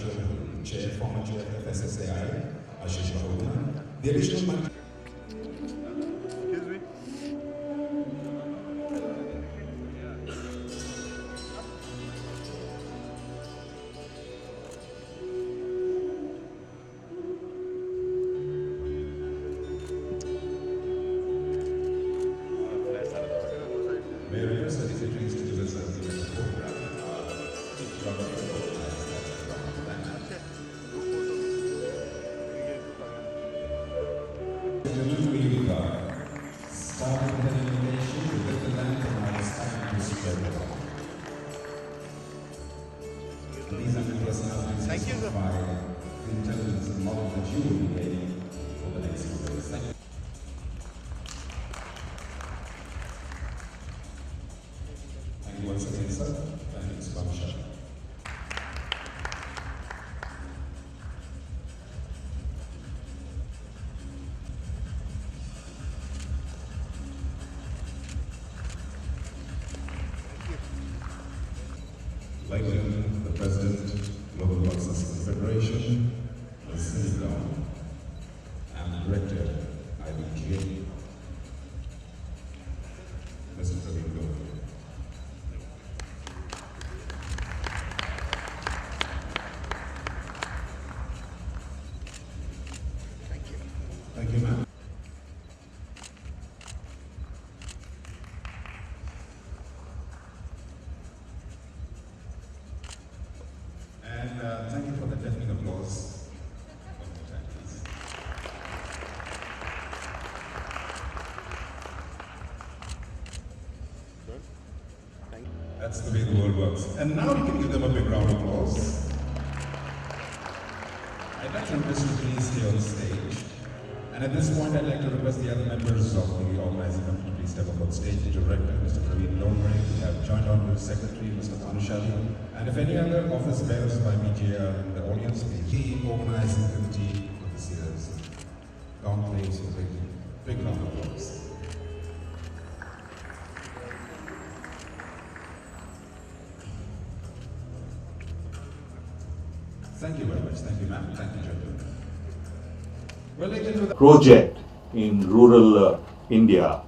Former Chair of FSSAI, Ashish Bahuguna. The additional money. May I request the secretaries to give us a photograph? Starting with an invitation to lift the lamp from our stand to spread the light. These are the personalities who provide the intelligence and model that you will be gaining for the next few days. Thank you. Thank you once again, sir. Thank you, Mr. Bamsha. Welcome the President, Global Pulses Confederation, Ms. Cindy Brown, and the Director, IBGA, Mr. Praveen Gupta. Thank you. Thank you, ma'am. And thank you for the deafening applause. One more time, please. Good. Thank you. That's the way the world works. And now we can give them a big round of applause. I'd like to request you to please stay on stage. And at this point, I'd like to request the other members of the organizing committee to please step up on stage. The Director, Mr. Praveen Gupta, we have Joint Honorary Secretary, Mr. Manushali, and if any other office bearers by BJ are in the audience, please. The organizing committee for this year's conclave, so big round of applause. Thank you very much. Thank you, ma'am. Thank you, gentlemen. Well, project in rural India.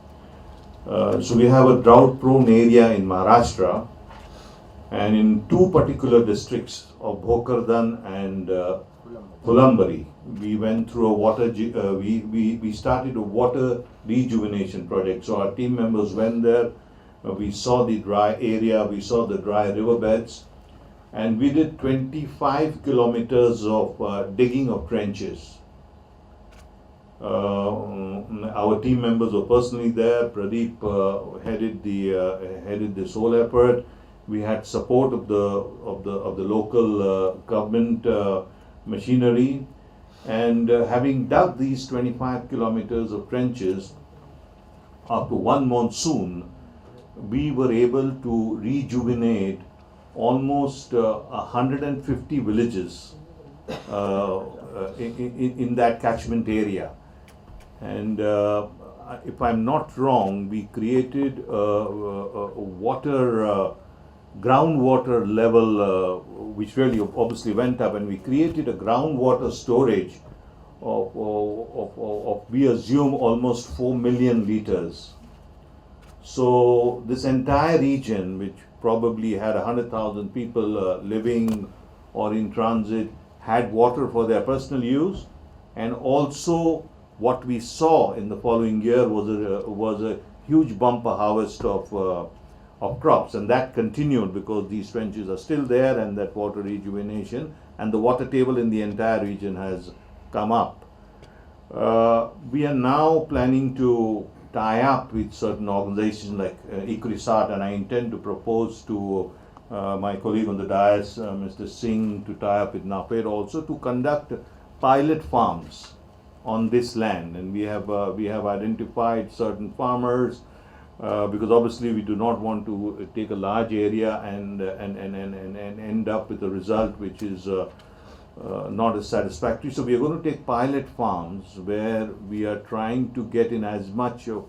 So we have a drought-prone area in Maharashtra, and in two particular districts of Bhokardan and Kulambari, we went through a water. We started a water rejuvenation project. So our team members went there. We saw the dry area. We saw the dry riverbeds. And we did 25 kilometers of digging of trenches. Our team members were personally there. Pradeep headed this whole effort. We had support of the local government machinery, and having dug these 25 kilometers of trenches, after one monsoon, we were able to rejuvenate almost 150 villages in that catchment area. And if I'm not wrong, we created groundwater level, which really obviously went up, and we created a groundwater storage of we assume almost 4 million liters. So this entire region, which probably had 100,000 people living or in transit, had water for their personal use, and also what we saw in the following year was a huge bumper harvest of crops, and that continued because these trenches are still there, and that water rejuvenation and the water table in the entire region has come up. We are now planning to tie up with certain organizations like ICRISAT, and I intend to propose to my colleague on the dais, Mr. Singh, to tie up with NAPED also to conduct pilot farms on this land. And we have identified certain farmers because obviously we do not want to take a large area and end up with a result which is not as satisfactory. So we are going to take pilot farms where we are trying to get in as much of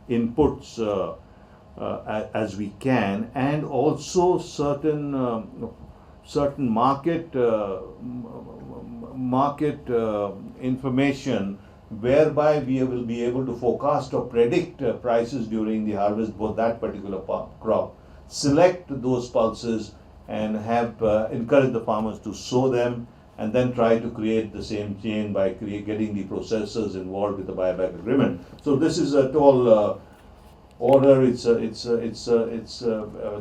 inputs as we can, and also certain certain market information whereby we will be able to forecast or predict prices during the harvest for that particular crop. Select those pulses and have encourage the farmers to sow them, and then try to create the same chain by getting the processors involved with the buyback agreement. So this is a tall order. It's a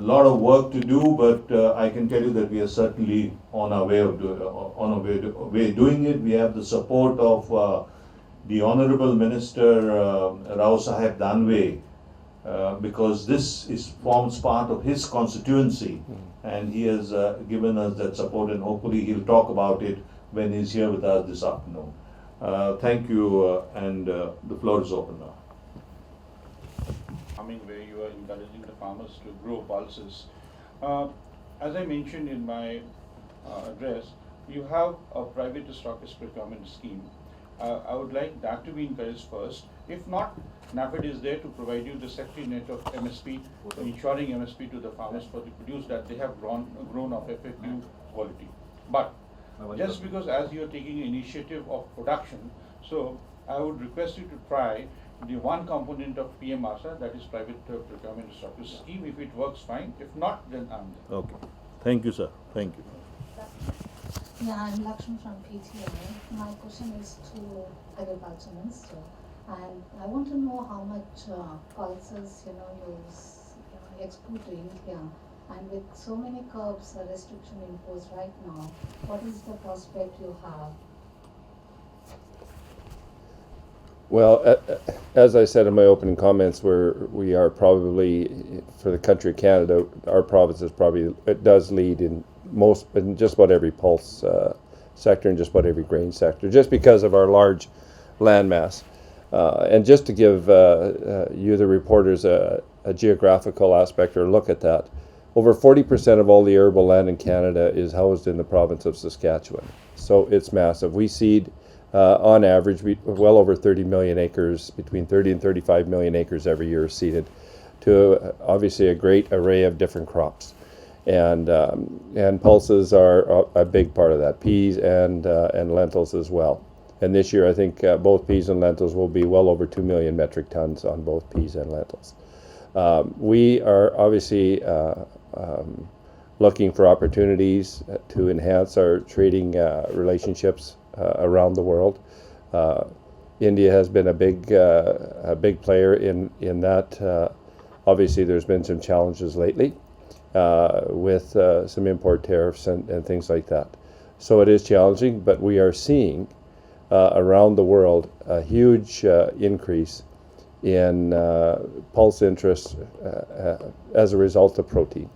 lot of work to do, but I can tell you that we are certainly on our way of doing it. We have the support of the Honorable Minister Rao Saheb Danve, because this forms part of his constituency, and he has given us that support, and hopefully he'll talk about it when he's here with us this afternoon. Thank you, and the floor is open now. Where you are encouraging the farmers to grow pulses. As I mentioned in my address, you have a private stockist procurement scheme. I would like that to be encouraged first. If not, NAFED is there to provide you the safety net of MSP, ensuring MSP to the farmers for the produce that they have grown of FFU quality. But just because as you are taking initiative of production, so I would request you to try the one component of PM ASA, that is private procurement stockist scheme. If it works, fine. If not, then I'm there. Okay. Thank you, sir. Thank you. Yeah, I'm Lakshmi from PTI. My question is to agriculture minister, and I want to know how much pulses you export to India, and with so many curbs restriction imposed right now, what is the prospect you have? Well, as I said in my opening comments, we are probably, for the country of Canada, our province is probably, it does lead in just about every pulse sector and just about every grain sector, just because of our large land mass. And just to give you, the reporters, a geographical aspect or look at that, over 40% of all the arable land in Canada is housed in the province of Saskatchewan. So it's massive. We seed, on average, well over 30 million acres, between 30 and 35 million acres every year seeded to obviously a great array of different crops. And pulses are a big part of that, peas and lentils as well. And this year I think both peas and lentils will be well over 2 million metric tons on both peas and lentils. We are obviously looking for opportunities to enhance our trading relationships around the world. India has been a big player in that. Obviously, there's been some challenges lately with some import tariffs and things like that. So it is challenging, but we are seeing around the world a huge increase in pulse interest as a result of protein.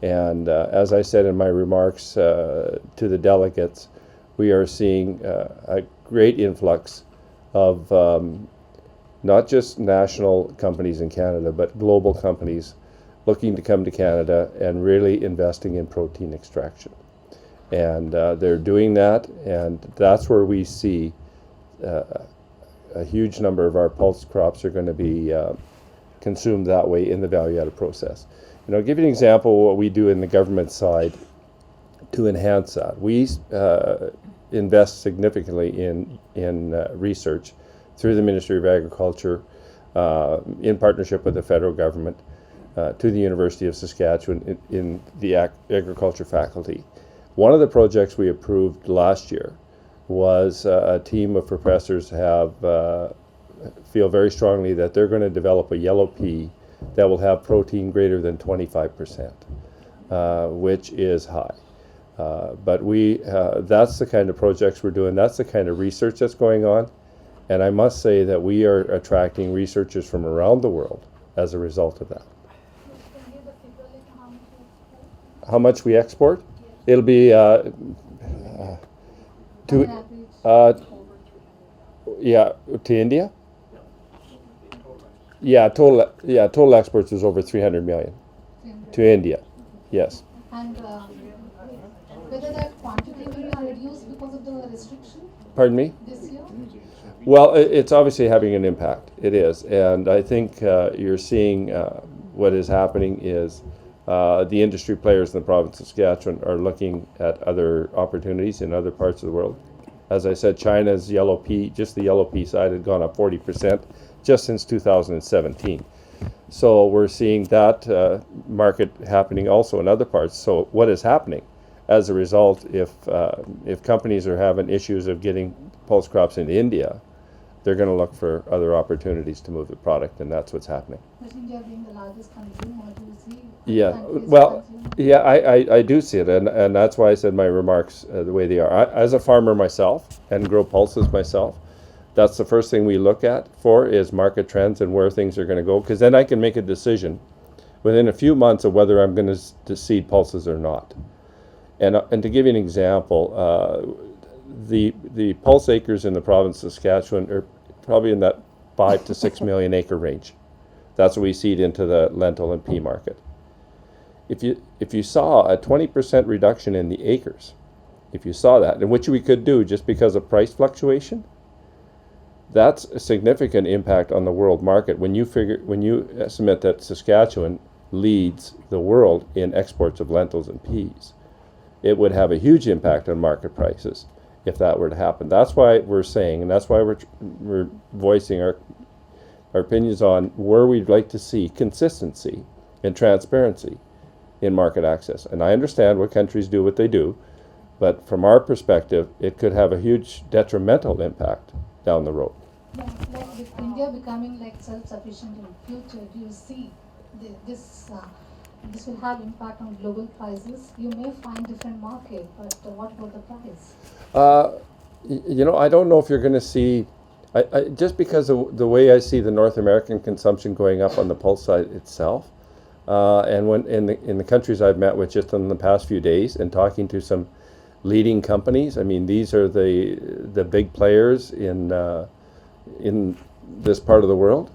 And as I said in my remarks to the delegates, we are seeing a great influx of not just national companies in Canada, but global companies looking to come to Canada and really investing in protein extraction. And they're doing that, and that's where we see a huge number of our pulse crops are going to be consumed that way in the value-added process. I'll give you an example of what we do in the government side to enhance that. We invest significantly in research through the Ministry of Agriculture in partnership with the federal government to the University of Saskatchewan in the agriculture faculty. One of the projects we approved last year was a team of professors feel very strongly that they're going to develop a yellow pea that will have protein greater than 25%, which is high. But that's the kind of projects we're doing. That's the kind of research that's going on. And I must say that we are attracting researchers from around the world as a result of that. How much we export? It'll be to India. Total exports is over 300 million to India. Yes. And whether that quantity will be reduced because of the restriction? Pardon me? This year? Well, it's obviously having an impact. It is, and I think you're seeing what is happening is The industry players in the province of Saskatchewan are looking at other opportunities in other parts of the world. As I said, China's yellow pea, just the yellow pea side, had gone up 40% just since 2017. So we're seeing that market happening also in other parts. So what is happening as a result, if companies are having issues of getting pulse crops into India, they're going to look for other opportunities to move the product, and that's what's happening. But India being the largest consumer, do you see? Yeah, countries well, consuming? yeah, I do see it, and that's why I said my remarks the way they are. As a farmer myself and grow pulses myself, that's the first thing we look at for is market trends and where things are going to go, because then I can make a decision within a few months of whether I'm going to seed pulses or not. And to give you an example, the pulse acres in the province of Saskatchewan are probably in that 5 to 6 million acre range. That's what we seed into the lentil and pea market. If you saw a 20% reduction in the acres, if you saw that, and which we could do just because of price fluctuation, that's a significant impact on the world market. When you estimate that Saskatchewan leads the world in exports of lentils and peas, it would have a huge impact on market prices if that were to happen. That's why we're saying, and that's why we're voicing our opinions on where we'd like to see consistency and transparency in market access. And I understand what countries do what they do, but from our perspective, it could have a huge detrimental impact down the road. Yeah, like with India becoming like self-sufficient in future, do you see this will have impact on global prices? You may find different market, but what about the price? I don't know if you're going to see, just because of the way I see the North American consumption going up on the pulse side itself, and when in the countries I've met with just in the past few days and talking to some leading companies, I mean, these are the big players in this part of the world.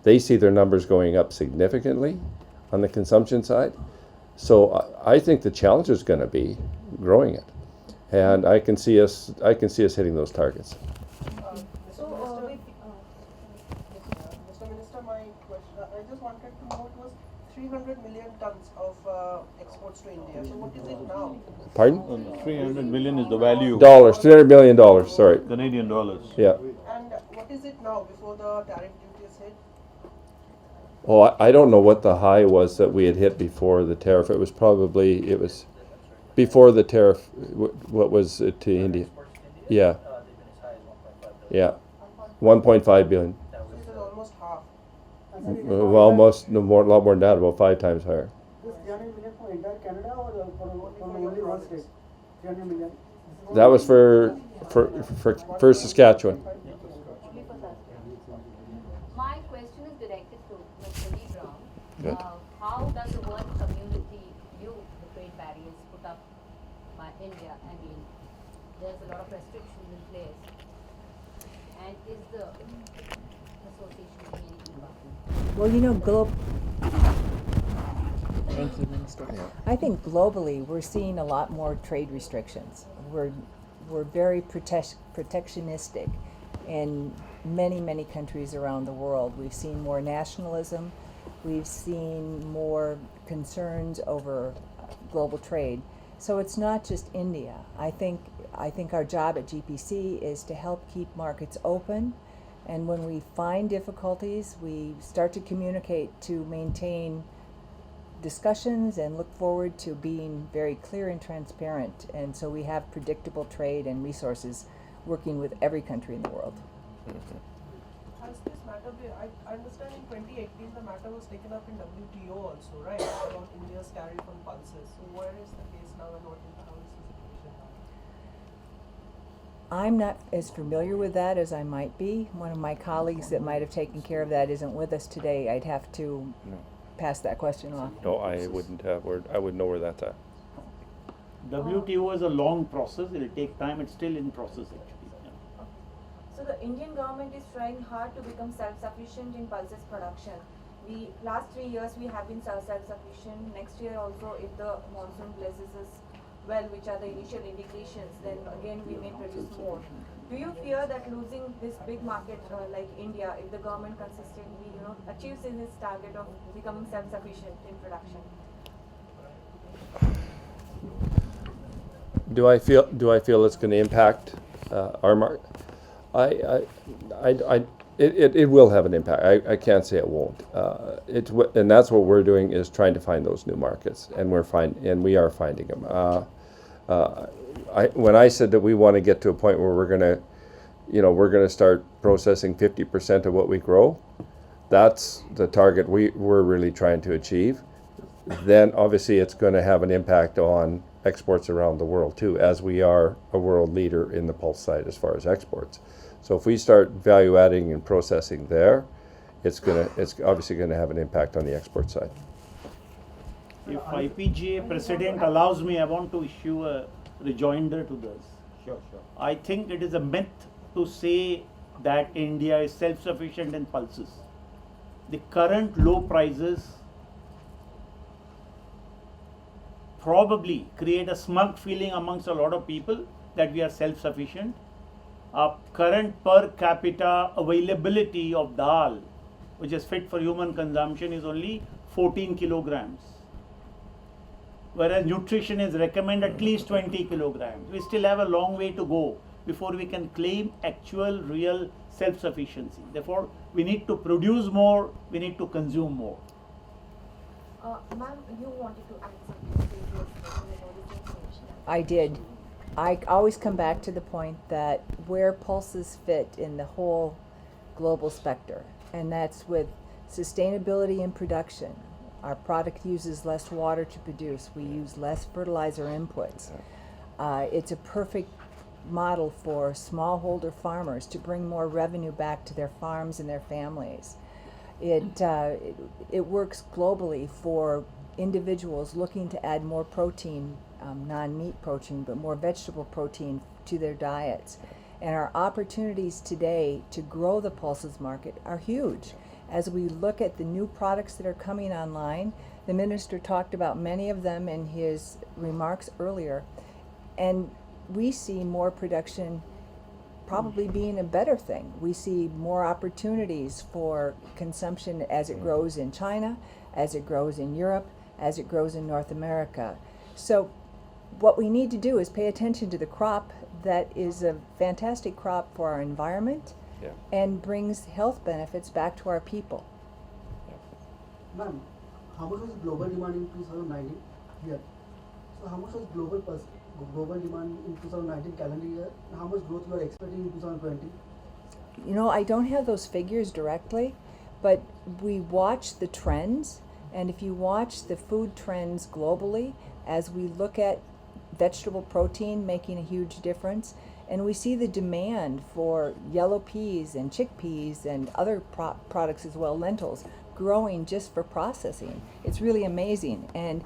They see their numbers going up significantly on the consumption side. So I think the challenge is going to be growing it, and I can see us hitting those targets. Mr. Minister, my question, I just wanted to know, it was 300 million tons of exports to India. So what is it now? Pardon? 300 million is the value. Dollars, $300 million. Sorry. Canadian dollars. Yeah. And what is it now before the tariff duty is hit? Oh, I don't know what the high was that we had hit before the tariff. It was before the tariff. What was it to India? Yeah. Yeah. 1.5 billion. So it is almost half. Well, almost a lot more than that, about 5 times higher. This 300 million for entire Canada or for only one state? 300 million. That was for Saskatchewan. My question is directed to Mr. Lee Brown. Good. How does the world community view the trade barriers put up by India? I mean, there's a lot of restrictions in place. And is the association doing anything about it? Well, Thank you, Minister. I think globally we're seeing a lot more trade restrictions. We're very protectionistic in many countries around the world. We've seen more nationalism. We've seen more concerns over global trade. So it's not just India. I think our job at GPC is to help keep markets open, and when we find difficulties, we start to communicate to maintain discussions and look forward to being very clear and transparent. And so we have predictable trade and resources working with every country in the world. Has this matter been, I understand in 2018 the matter was taken up in WTO also, right? About India's tariff on pulses. So where is the case now and how is the situation now? I'm not as familiar with that as I might be. One of my colleagues that might have taken care of that isn't with us today. I'd have to pass that question off. No, I wouldn't have. I wouldn't know where that's at. WTO is a long process. It will take time. It's still in process actually. Yeah. So the Indian government is trying hard to become self-sufficient in pulses production. Last 3 years we have been self-sufficient. Next year also, if the monsoon blesses us well, which are the initial indications, then again we may produce more. Do you fear that losing this big market like India, if the government consistently achieves its target of becoming self-sufficient in production? Do I feel it's going to impact our market? It will have an impact. I can't say it won't. And that's what we're doing, is trying to find those new markets, and we are finding them. When I said that we want to get to a point where we're going to start processing 50% of what we grow, that's the target we're really trying to achieve. Then obviously it's going to have an impact on exports around the world too, as we are a world leader in the pulse side as far as exports. So if we start value adding and processing there, it's obviously going to have an impact on the export side. If IPGA precedent allows me, I want to issue a rejoinder to this. Sure. I think it is a myth to say that India is self-sufficient in pulses. The current low prices probably create a smug feeling amongst a lot of people that we are self-sufficient. Our current per capita availability of dal, which is fit for human consumption, is only 14 kilograms. Whereas nutrition is recommended at least 20 kilograms. We still have a long way to go before we can claim actual real self-sufficiency. Therefore, we need to produce more, we need to consume more. Ma'am, you wanted to add something to I did. I always come back to the point that where pulses fit in the whole global spectrum, and that's with sustainability in production. Our product uses less water to produce. We use less fertilizer inputs. It's a perfect model for smallholder farmers to bring more revenue back to their farms and their families. It works globally for individuals looking to add more protein, non-meat protein, but more vegetable protein to their diets. And our opportunities today to grow the pulses market are huge. As we look at the new products that are coming online, the minister talked about many of them in his remarks earlier, and we see more production probably being a better thing. We see more opportunities for consumption as it grows in China, as it grows in Europe, as it grows in North America. So what we need to do is pay attention to the crop that is a fantastic crop for our environment and brings health benefits back to our people. Ma'am, how much was global demand in 2019 year? So how much was global demand in 2019 calendar year? And how much growth you are expecting in 2020? You know, I don't have those figures directly, but we watch the trends, and if you watch the food trends globally, as we look at vegetable protein making a huge difference, and we see the demand for yellow peas and chickpeas and other products as well, lentils, growing just for processing. It's really amazing. And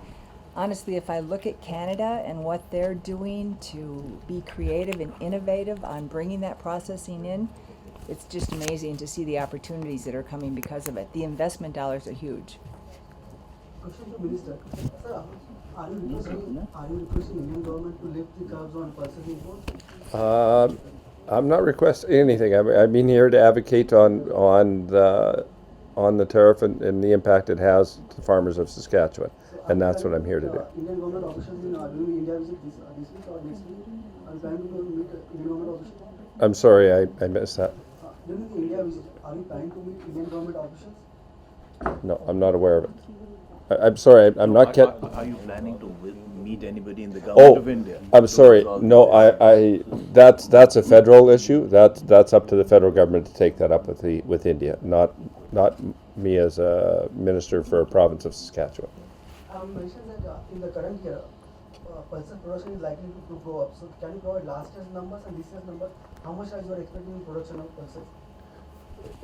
honestly, if I look at Canada and what they're doing to be creative and innovative on bringing that processing in, it's just amazing to see the opportunities that are coming because of it. The investment dollars are huge. Question to Minister. Sir, are you requesting Indian government to lift the curbs on pulses import? I'm not requesting anything. I've been here to advocate on the tariff and the impact it has to the farmers of Saskatchewan, and that's what I'm here to do. Indian government officials during India visit this week or next week? Are you planning to meet Indian government officials? I'm sorry, I missed that. During the India visit, are you planning to meet Indian government officials? No, I'm not aware of it. I'm sorry, I'm not. Are you planning to meet anybody in the government of India? I'm sorry. No, that's a federal issue. That's up to the federal government to take that up with India, not me as a minister for a province of Saskatchewan. Mentioned that in the current year, pulses production is likely to go up. So can you provide last year's numbers and this year's numbers? How much are you expecting in production of pulses?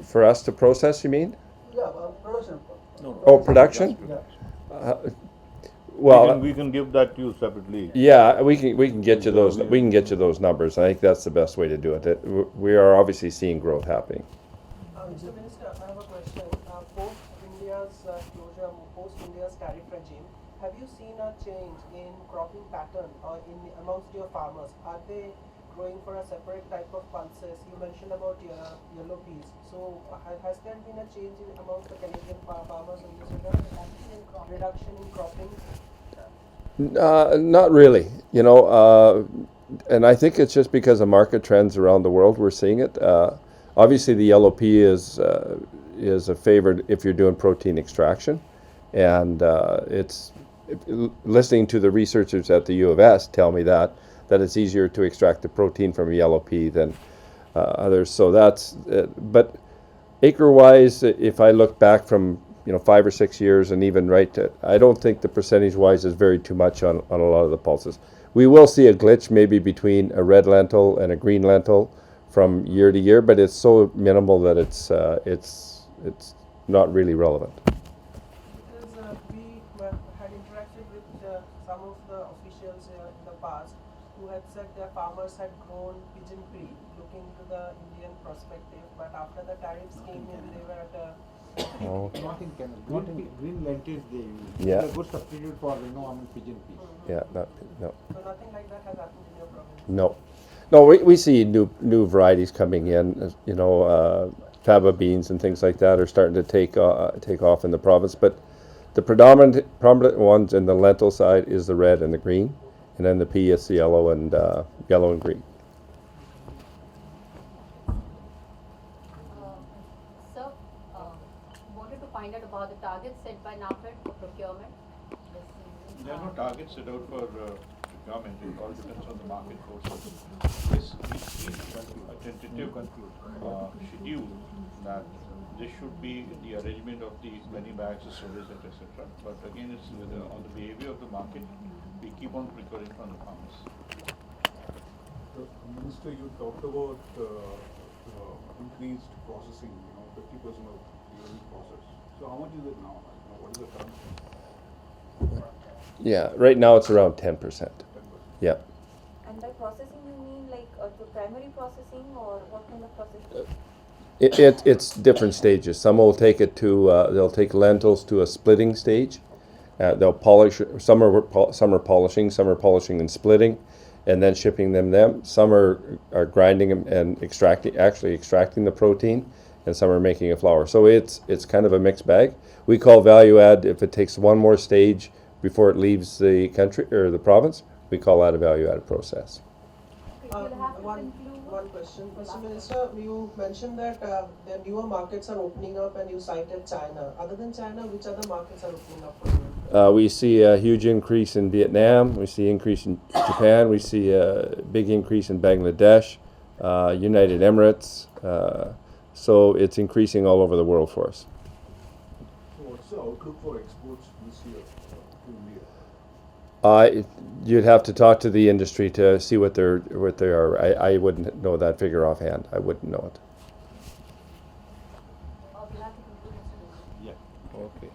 For us to process, you mean? Yeah, production. Oh, production? Yeah. Well, we can give that to you separately. yeah, we can get you those. We can get you those numbers. I think that's the best way to do it. We are obviously seeing growth happening. Mr. Minister, I have a question. Post India's closure, post India's tariff regime, have you seen a change in cropping pattern amongst your farmers? Are they growing for a separate type of pulses? You mentioned about yellow peas. So has there been a change amongst the Canadian farmers in this regard? Reduction in cropping? Not really, and I think it's just because of market trends around the world we're seeing it. Obviously, the yellow pea is a favored if you're doing protein extraction, and listening to the researchers at the U of S tell me that it's easier to extract the protein from a yellow pea than others. So that's but acre-wise, if I look back from 5 or 6 years and even I don't think the percentage-wise is very too much on a lot of the pulses. We will see a glitch maybe between a red lentil and a green lentil from year to year, but it's so minimal that it's not really relevant. Because we had interacted with some of the officials in the past who had said their farmers had grown pigeon pea, looking to the Indian perspective, but after the tariffs came in, they were at a Oh. Not in Canada. Green lentils they use. Yeah. It's a good substitute for pigeon pea. Yeah, no. So nothing like that has happened in your province? No, we see new varieties coming in. Faba beans and things like that are starting to take off in the province. But the prominent ones in the lentil side is the red and the green, and then the pea is the yellow and green. Sir, wanted to find out about the targets set by NAFED for procurement this season. There are no targets set out for procurement. It all depends on the market forces. Yes, we see a tentative schedule that this should be the arrangement of the many bags, the storage, etc. But again, it's on the behavior of the market. We keep on procuring from the farmers. Minister, you talked about increased processing, 50% of the process. So how much is it now? What is the current? Yeah, right now it's around 10%. Yeah. And by processing, you mean like the primary processing, or what kind of processing? It's different stages. Some will take it to they'll take lentils to a splitting stage. They'll polish. Some are polishing. Some are polishing and splitting, and then shipping them. Some are grinding them and extracting the protein, and some are making a flour. So it's kind of a mixed bag. We call value add if it takes one more stage before it leaves the country or the province. We call that a value added process. One question. Mr. Minister, you mentioned that the newer markets are opening up and you cited China. Other than China, which other markets are opening up for you? We see a huge increase in Vietnam. We see increase in Japan. We see a big increase in Bangladesh, United Emirates. So it's increasing all over the world for us. So what's the outlook for exports this year to India? You'd have to talk to the industry to see what they are. I wouldn't know that figure offhand. I wouldn't know it. We'll have to conclude, Mr. Minister. Yeah. Okay.